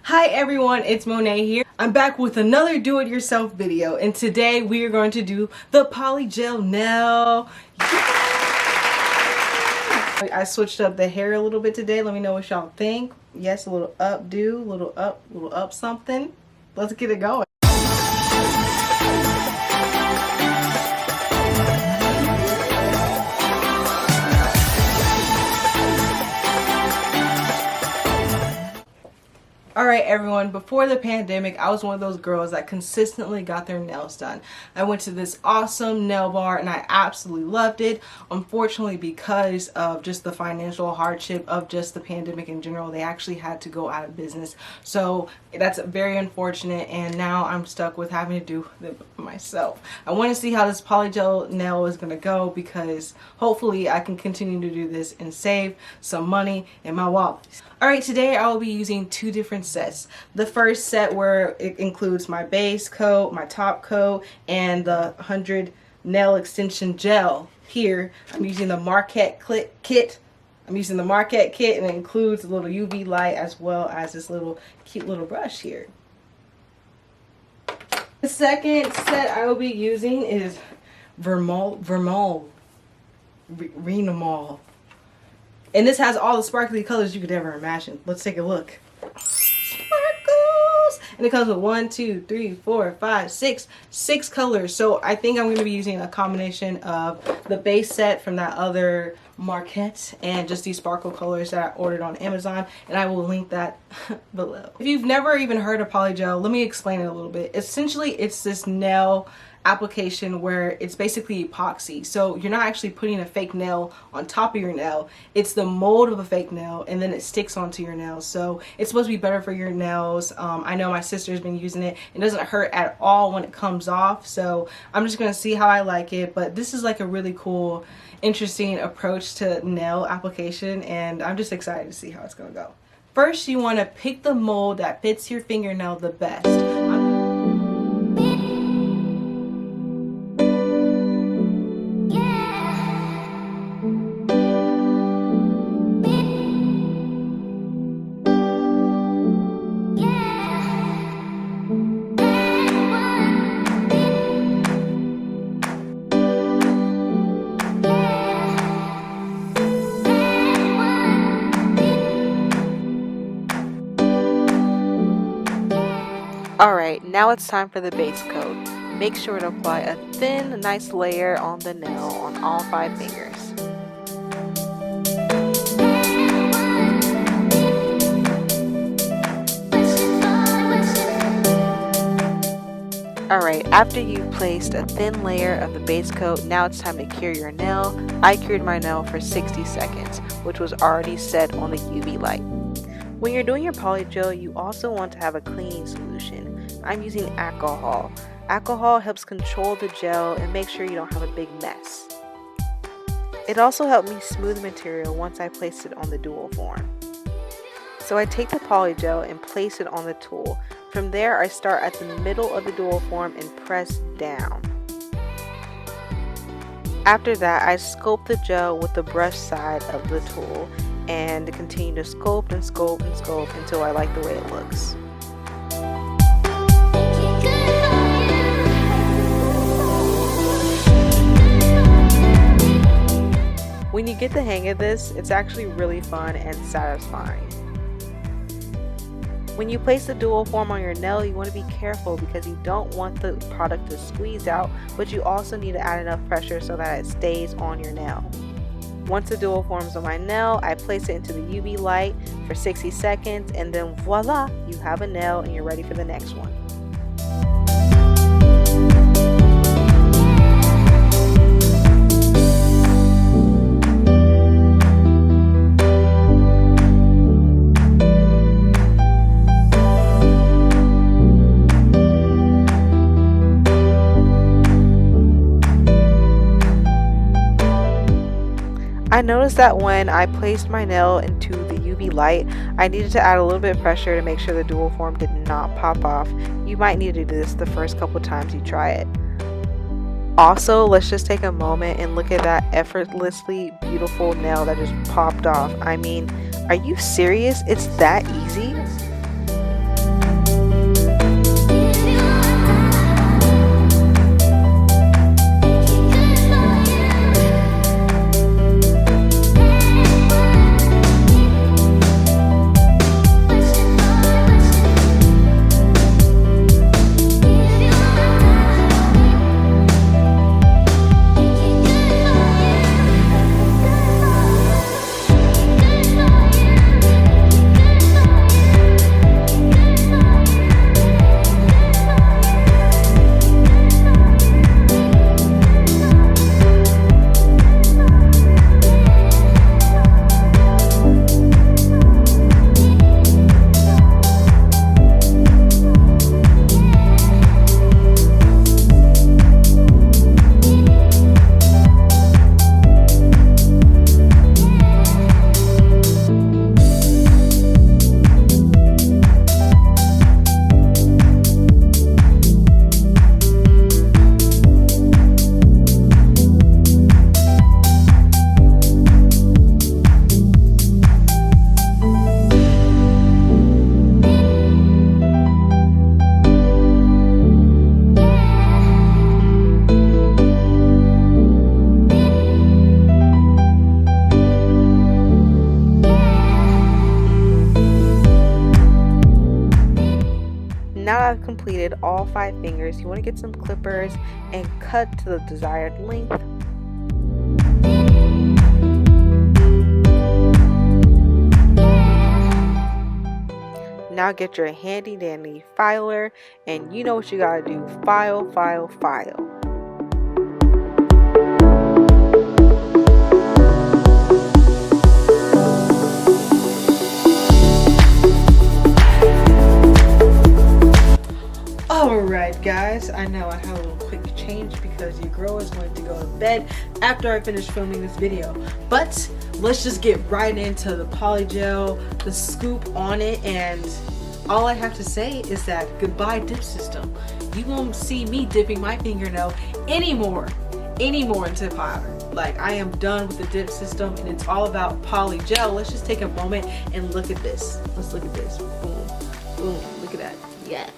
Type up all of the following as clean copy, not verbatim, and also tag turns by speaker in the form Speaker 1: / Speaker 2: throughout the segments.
Speaker 1: Hi everyone, it's Monet here. I'm back with another do-it-yourself video, and today we are going to do the Polygel nail. I switched up the hair a little bit today. Let me know what y'all think. Yes, a little updo, little up something. Let's get it going. Alright everyone, before the pandemic, I was one of those girls that consistently got their nails done. I went to this awesome nail bar and I absolutely loved it. Unfortunately, because of just the financial hardship of just the pandemic in general, they actually had to go out of business. So that's very unfortunate, and now I'm stuck with having to do it myself. I want to see how this polygel nail is going to go, because hopefully I can continue to do this and save some money in my wallet. Alright, today I will be using two different sets. The first set, where it includes my base coat, my top coat, and the 100 nail extension gel. Here I'm using the Makarrt kit. I'm using the Makarrt kit, and it includes a little UV light as well as this little cute little brush here. The second set I will be using is Renomol. And this has all the sparkly colors you could ever imagine. Let's take a look. Sparkles! And it comes with 1, 2, 3, 4, 5, 6 colors. So I think I'm going to be using a combination of the base set from that other Makarrt and just these sparkle colors that I ordered on Amazon, and I will link that below. If you've never even heard of polygel, let me explain it a little bit. Essentially, it's this nail application where it's basically epoxy. So you're not actually putting a fake nail on top of your nail. It's the mold of a fake nail, and then it sticks onto your nails. So it's supposed to be better for your nails. I know my sister's been using it. It doesn't hurt at all when it comes off. So I'm just gonna see how I like it. But this is like a really cool, interesting approach to nail application, and I'm just excited to see how it's gonna go. First, you want to pick the mold that fits your fingernail the best.
Speaker 2: Alright, now it's time for the base coat. Make sure to apply a thin, nice layer on the nail on all 5 fingers. Alright, after you've placed a thin layer of the base coat, now it's time to cure your nail. I cured my nail for 60 seconds, which was already set on the UV light. When you're doing your polygel, you also want to have a cleaning solution. I'm using alcohol. Alcohol helps control the gel and make sure you don't have a big mess. It also helped me smooth the material once I placed it on the dual form. So I take the polygel and place it on the tool. From there, I start at the middle of the dual form and press down. After that, I sculpt the gel with the brush side of the tool and continue to sculpt and sculpt and sculpt until I like the way it looks. When you get the hang of this, it's actually really fun and satisfying. When you place the dual form on your nail, you want to be careful because you don't want the product to squeeze out, but you also need to add enough pressure so that it stays on your nail. Once the dual form is on my nail, I place it into the UV light for 60 seconds, and then voila, you have a nail and you're ready for the next one. I noticed that when I placed my nail into the UV light, I needed to add a little bit of pressure to make sure the dual form did not pop off. You might need to do this the first couple times you try it. Also, let's just take a moment and look at that effortlessly beautiful nail that just popped off. I mean, are you serious? It's that easy? Now that I've completed all 5 fingers, you want to get some clippers and cut to the desired length. Now get your handy dandy filer, and you know what you gotta do: file, file, file.
Speaker 1: Alright guys, I know I have a little quick change because your girl is going to go to bed after I finish filming this video. But let's just get right into the Polygel, the scoop on it, and all I have to say is that goodbye dip system. You won't see me dipping my fingernail anymore into powder. Like, I am done with the dip system and it's all about Polygel. Let's just take a moment and look at this. Let's look at this. Boom, boom, look at that. Yeah.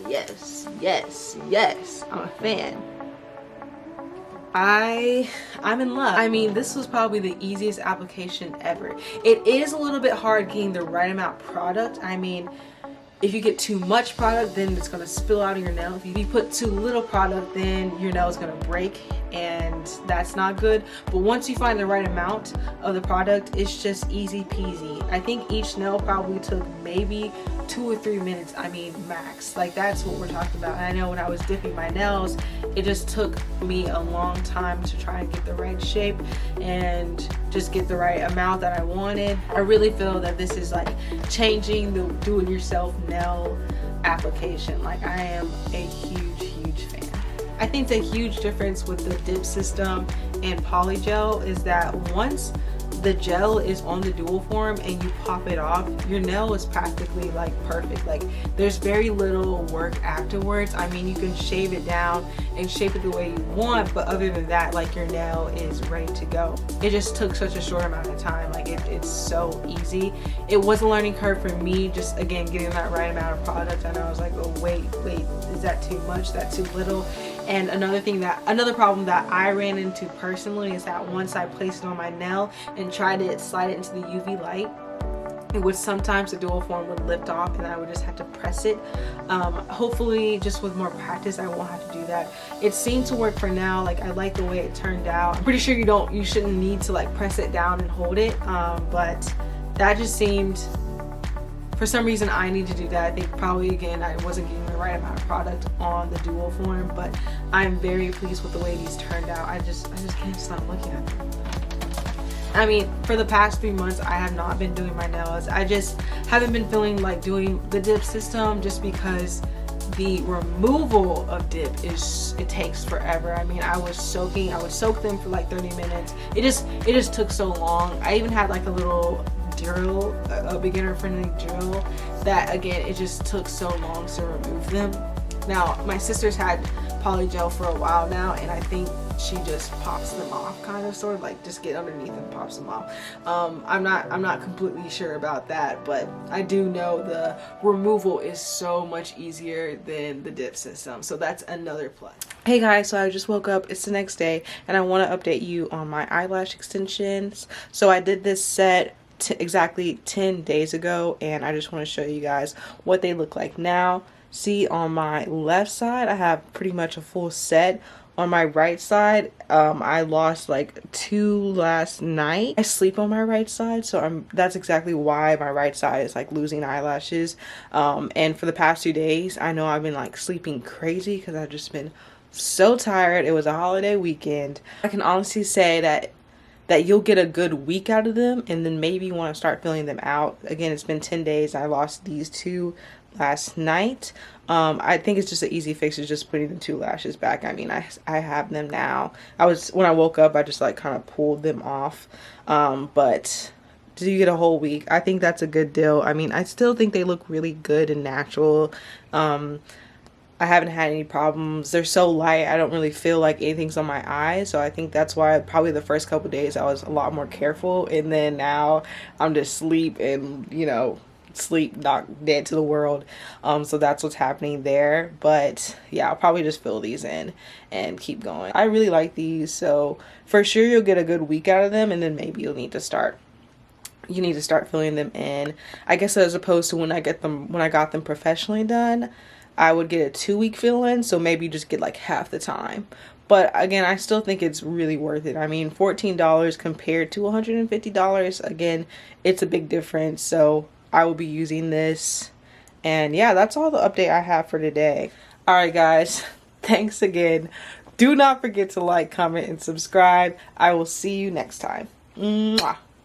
Speaker 1: Yes, yes, yes. I'm a fan. I'm in love. I mean, this was probably the easiest application ever. It is a little bit hard getting the right amount of product. I mean, if you get too much product, then it's gonna spill out of your nail. If you put too little product, then your nail is gonna break, and that's not good. But once you find the right amount of the product, it's just easy peasy. I think each nail probably took maybe 2 or 3 minutes. I mean, max. Like, that's what we're talking about. And I know when I was dipping my nails, it just took me a long time to try and get the right shape and just get the right amount that I wanted. I really feel that this is like changing the do-it-yourself nail application. Like, I am a huge fan. I think the huge difference with the dip system and Polygel is that once the gel is on the dual form and you pop it off, your nail is practically like perfect. Like, there's very little work afterwards. I mean, you can shave it down and shape it the way you want, but other than that, like, your nail is ready to go. It just took such a short amount of time. Like, it's so easy. It was a learning curve for me, just again getting that right amount of product. And I was like, oh wait, is that too much? That's too little? And another problem that I ran into personally is that once I placed it on my nail and tried to slide it into the UV light, it would sometimes, the dual form would lift off and I would just have to press it. Hopefully just with more practice I won't have to do that. It seemed to work for now. Like, I like the way it turned out. I'm pretty sure you shouldn't need to like press it down and hold it, but that just seemed, for some reason I need to do that. I think probably, again, I wasn't getting the right amount of product on the dual form, but I'm very pleased with the way these turned out. I just can't stop looking at them. I mean, for the past 3 months I have not been doing my nails. I just haven't been feeling like doing the dip system just because the removal of dip it takes forever. I mean, I would soak them for like 30 minutes. It just took so long. I even had like a little drill, a beginner friendly drill, that again, it just took so long to remove them. Now, my sister's had Polygel for a while now, and I think she just pops them off, kind of, sort of like just get underneath and pops them off. I'm not completely sure about that, but I do know the removal is so much easier than the dip system, so that's another plus. Hey guys, so I just woke up, it's the next day, and I want to update you on my eyelash extensions. So I did this set exactly 10 days ago, and I just want to show you guys what they look like now. See, on my left side I have pretty much a full set. On my right side, I lost like 2 last night. I sleep on my right side, so that's exactly why my right side is like losing eyelashes. And for the past 2 days, I know I've been like sleeping crazy because I've just been so tired. It was a holiday weekend. I can honestly say that you'll get a good week out of them, and then maybe you want to start filling them out. Again, it's been 10 days. I lost these 2 last night. I think it's just an easy fix, is just putting the 2 lashes back. I mean, I have them now. When I woke up, I just like kind of pulled them off. But do you get a whole week? I think that's a good deal. I mean, I still think they look really good and natural. I haven't had any problems. They're so light, I don't really feel like anything's on my eyes, so I think that's why probably the first couple days I was a lot more careful, and then now I'm just sleep and, you know, sleep, not dead to the world. So that's what's happening there. But yeah, I'll probably just fill these in and keep going. I really like these, so for sure you'll get a good week out of them, and then maybe you need to start filling them in. I guess as opposed to when I got them professionally done, I would get a 2-week fill-in, so maybe just get like half the time. But again, I still think it's really worth it. I mean, $14 compared to $150, again, it's a big difference. So I will be using this. And yeah, that's all the update I have for today. All right, guys, thanks again. Do not forget to like, comment, and subscribe. I will see you next time. Mwah.